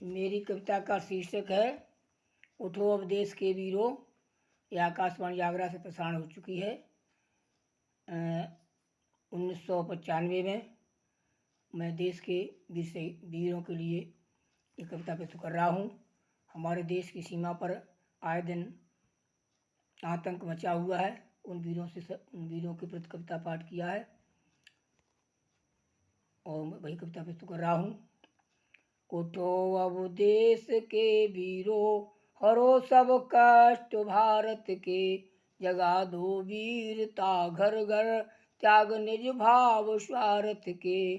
मेरी कविता का शीर्षक है उठो अब देश के वीरों। यह आकाशवाणी आगरा से प्रसारण हो चुकी है 1995 में। मैं देश के वीरों के लिए ये कविता प्रस्तुत कर रहा हूँ। हमारे देश की सीमा पर आए दिन आतंक मचा हुआ है। उन वीरों के प्रति कविता पाठ किया है और मैं वही कविता प्रस्तुत कर रहा हूँ। उठो अब देश के वीरों, हरो सब कष्ट भारत के, जगा दो वीरता घर घर, त्याग निज भाव स्वार्थ के।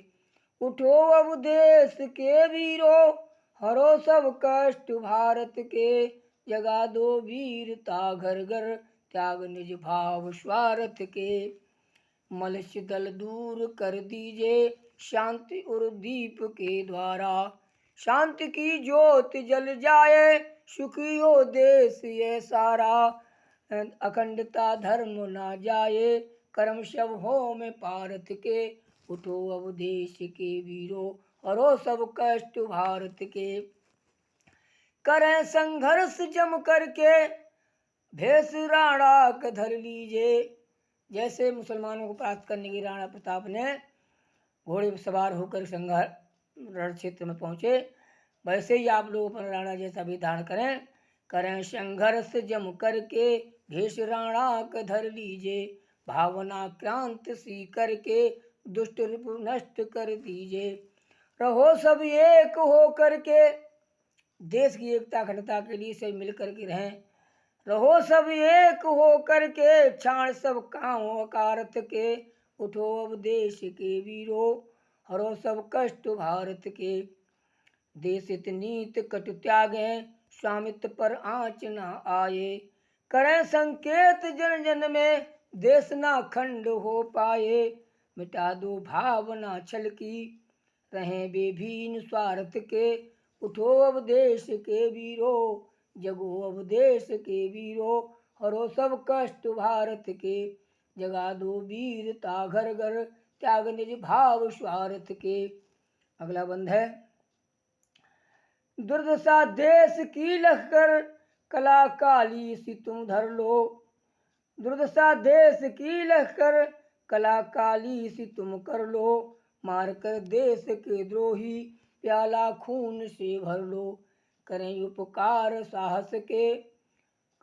उठो अब देश के वीरों, हरो सब कष्ट भारत के, जगा दो वीरता घर घर, त्याग निज भाव स्वार्थ के। मनुष्य दल दूर कर दीजिए शांति और दीप के द्वारा, शांति की ज्योत जल जाए सुखी हो देश ये सारा। अखंडता धर्म ना जाए कर्म सब हो में पारत के। उठो अब देश के वीरों, हरो सब कष्ट भारत के। करें संघर्ष जम करके भेष राणा का धर लीजिए। जैसे मुसलमानों को परास्त करने के राणा प्रताप ने घोड़े पर सवार होकर रण क्षेत्र में पहुंचे, वैसे ही आप लोग अपना राणा जैसा भी धारण करें। करें संघर्ष जम करके भेष राणा का धर लीजिए, भावना क्रांत सी करके दुष्ट रिपु नष्ट कर दीजिए। रहो सब एक हो करके, देश की एकता अखंडता के लिए सब मिल करके रहें। रहो सब एक हो करके, क्षण सब काम अकारत के। उठो अब देश के वीरों, हरो सब कष्ट भारत के। देश नीत कटु त्यागें, स्वामित्व पर आँच न आए। करें संकेत जन जन में, देश ना खंड हो पाए। मिटा दो भावना छल की, रहें बेभीन स्वार्थ के। उठो अब देश के वीरों, जगो अब देश के वीरों, हरो सब कष्ट भारत के। जगा दो वीरता घर घर, त्याग निज भाव स्वार्थ के। अगला बंद है। दुर्दशा देश की लखकर, कला काली सी तुम धर लो। दुर्दशा देश की लखकर, कला काली सी तुम कर लो। मार कर देश के द्रोही, प्याला खून से भर लो। करें उपकार साहस के,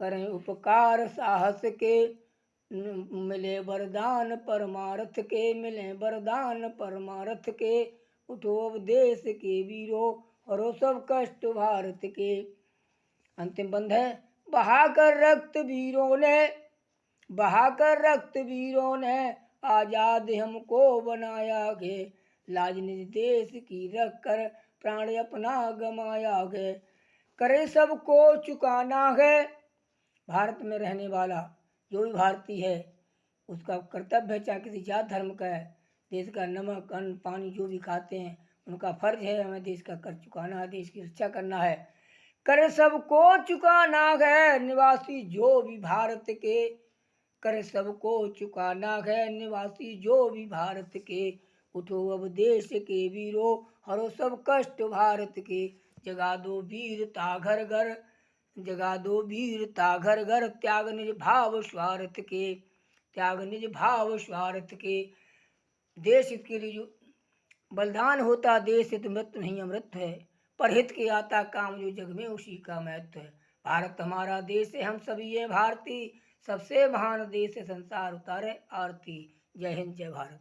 करें उपकार साहस के, मिले वरदान परमार्थ के, मिले वरदान परमार्थ के। उठो अब देश के वीरों, हरो सब कष्ट भारत के। अंतिम बंद है। बहाकर रक्त वीरों ने, बहाकर रक्त वीरों ने, आजाद हमको बनाया गे। लाज निज देश की रख कर, प्राण अपना गमाया गे। करे सबको चुकाना है। भारत में रहने वाला जो भी भारतीय है उसका कर्तव्य है, चाहे किसी जात धर्म का है, देश का नमक अन्न पानी जो भी खाते हैं उनका फर्ज है हमें देश का कर चुकाना है, देश की रक्षा करना है। करे सबको चुकाना है निवासी जो भी भारत के, करे सबको चुकाना है निवासी जो भी भारत के। उठो अब देश के वीरों, हरो सब कष्ट भारत के। जगा दो वीरता घर घर, जगा दो वीरता घर घर, त्याग निज भाव स्वार्थ के, त्याग निज भाव स्वार्थ के। देश हित के लिए जो बलिदान होता, देश हित मृत्यु नहीं अमृत है। परहित के आता काम जो जग में उसी का महत्व है। भारत हमारा देश है, हम सभी ये भारतीय, सबसे महान देश है संसार उतारे आरती। जय हिंद जय भारत।